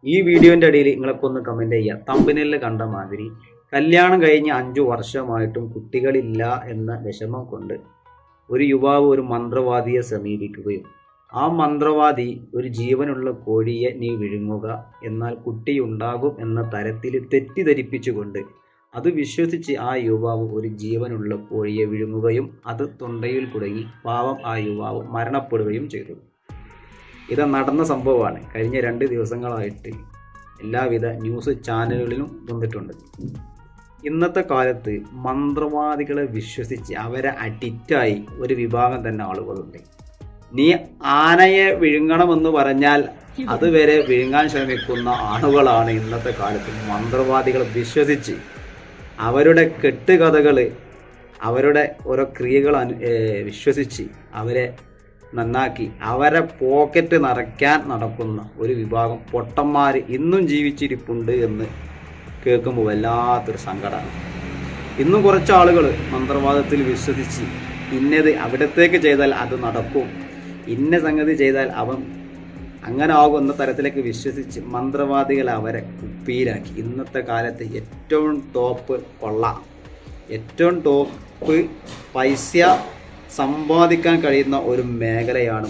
ഈ വീഡിയോൻ്റെ അടിയിൽ നിങ്ങളൊക്കെ ഒന്ന് കമൻറ്റ് ചെയ്യുക. തമ്പനയിൽ കണ്ട മാതിരി കല്യാണം കഴിഞ്ഞ് 5 വർഷമായിട്ടും കുട്ടികളില്ല എന്ന വിഷമം കൊണ്ട് ഒരു യുവാവ് ഒരു മന്ത്രവാദിയെ സമീപിക്കുകയും ആ മന്ത്രവാദി ഒരു ജീവനുള്ള കോഴിയെ നീ വിഴുങ്ങുക എന്നാൽ കുട്ടിയുണ്ടാകും എന്ന തരത്തിൽ തെറ്റിദ്ധരിപ്പിച്ചുകൊണ്ട് അത് വിശ്വസിച്ച് ആ യുവാവ് ഒരു ജീവനുള്ള കോഴിയെ വിഴുങ്ങുകയും അത് തൊണ്ടയിൽ കുടുങ്ങി പാവം ആ യുവാവ് മരണപ്പെടുകയും ചെയ്തു. ഇത് നടന്ന സംഭവമാണ്. കഴിഞ്ഞ 2 ദിവസങ്ങളായിട്ട് എല്ലാവിധ ന്യൂസ് ചാനലുകളിലും വന്നിട്ടുണ്ട്. ഇന്നത്തെ കാലത്ത് മന്ത്രവാദികളെ വിശ്വസിച്ച് അവരെ അഡിക്റ്റായി ഒരു വിഭാഗം തന്നെ ആളുകളുണ്ട്. നീ ആനയെ വിഴുങ്ങണമെന്ന് പറഞ്ഞാൽ അതുവരെ വിഴുങ്ങാൻ ശ്രമിക്കുന്ന ആളുകളാണ് ഇന്നത്തെ കാലത്ത് മന്ത്രവാദികളെ വിശ്വസിച്ച് അവരുടെ കെട്ടുകഥകൾ, അവരുടെ ഓരോ ക്രിയകൾ വിശ്വസിച്ച് അവരെ നന്നാക്കി അവരെ പോക്കറ്റ് നിറയ്ക്കാൻ നടക്കുന്ന ഒരു വിഭാഗം പൊട്ടന്മാർ ഇന്നും ജീവിച്ചിരിപ്പുണ്ട് എന്ന് കേൾക്കുമ്പോൾ വല്ലാത്തൊരു സങ്കടമാണ്. ഇന്നും കുറച്ച് ആളുകൾ മന്ത്രവാദത്തിൽ വിശ്വസിച്ച് ഇന്നത് അവിടത്തേക്ക് ചെയ്താൽ അത് നടക്കും, ഇന്ന സംഗതി ചെയ്താൽ അവൻ അങ്ങനെ ആകും എന്ന തരത്തിലേക്ക് വിശ്വസിച്ച് മന്ത്രവാദികൾ അവരെ കുപ്പിയിലാക്കി. ഇന്നത്തെ കാലത്ത് ഏറ്റവും ടോപ്പ് കൊള്ള, ഏറ്റവും ടോപ്പ് പൈസ സമ്പാദിക്കാൻ കഴിയുന്ന ഒരു മേഖലയാണ്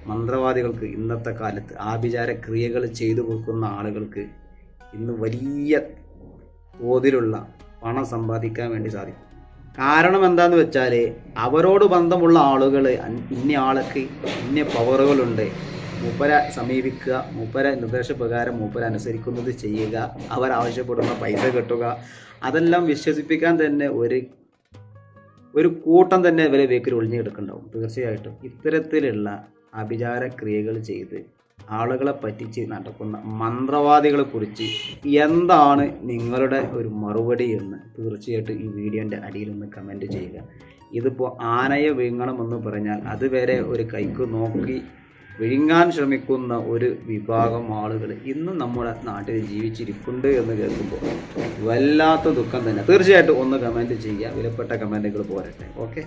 മന്ത്രവാദികൾക്ക് ഇന്നത്തെ കാലത്ത് ആഭിചാര ക്രിയകൾ ചെയ്തു കൊടുക്കുന്ന ആളുകൾക്ക് ഇന്ന് വലിയ തോതിലുള്ള പണം സമ്പാദിക്കാൻ വേണ്ടി സാധിക്കും. കാരണം എന്താണെന്ന് വെച്ചാൽ അവരോട് ബന്ധമുള്ള ആളുകൾ ഇന്ന ആൾക്ക് ഇന്ന പവറുകളുണ്ട്, മൂപ്പരെ സമീപിക്കുക, മൂപ്പരെ നിർദ്ദേശപ്രകാരം മൂപ്പരെ അനുസരിക്കുന്നത് ചെയ്യുക, അവരാവശ്യപ്പെടുന്ന പൈസ കിട്ടുക, അതെല്ലാം വിശ്വസിപ്പിക്കാൻ തന്നെ ഒരു കൂട്ടം തന്നെ ഇവരെ വേക്കിൽ ഒളിഞ്ഞെടുക്കുന്നുണ്ടാവും. തീർച്ചയായിട്ടും ഇത്തരത്തിലുള്ള ആഭിചാര ക്രിയകൾ ചെയ്ത് ആളുകളെ പറ്റിച്ച് നടക്കുന്ന മന്ത്രവാദികളെ കുറിച്ച് എന്താണ് നിങ്ങളുടെ ഒരു മറുപടി എന്ന് തീർച്ചയായിട്ടും ഈ വീഡിയോൻ്റെ അടിയിലൊന്ന് കമൻറ്റ് ചെയ്യുക. ഇതിപ്പോൾ ആനയെ വിഴുങ്ങണമെന്ന് പറഞ്ഞാൽ അതുവരെ ഒരു കൈക്ക് നോക്കി വിഴുങ്ങാൻ ശ്രമിക്കുന്ന ഒരു വിഭാഗം ആളുകൾ ഇന്നും നമ്മുടെ നാട്ടിൽ ജീവിച്ചിരിപ്പുണ്ട് എന്ന് കേൾക്കുമ്പോൾ വല്ലാത്ത ദുഃഖം തന്നെ. തീർച്ചയായിട്ടും ഒന്ന് കമൻറ്റ് ചെയ്യുക. വിലപ്പെട്ട കമൻറ്റുകൾ പോരട്ടെ. ഓക്കെ.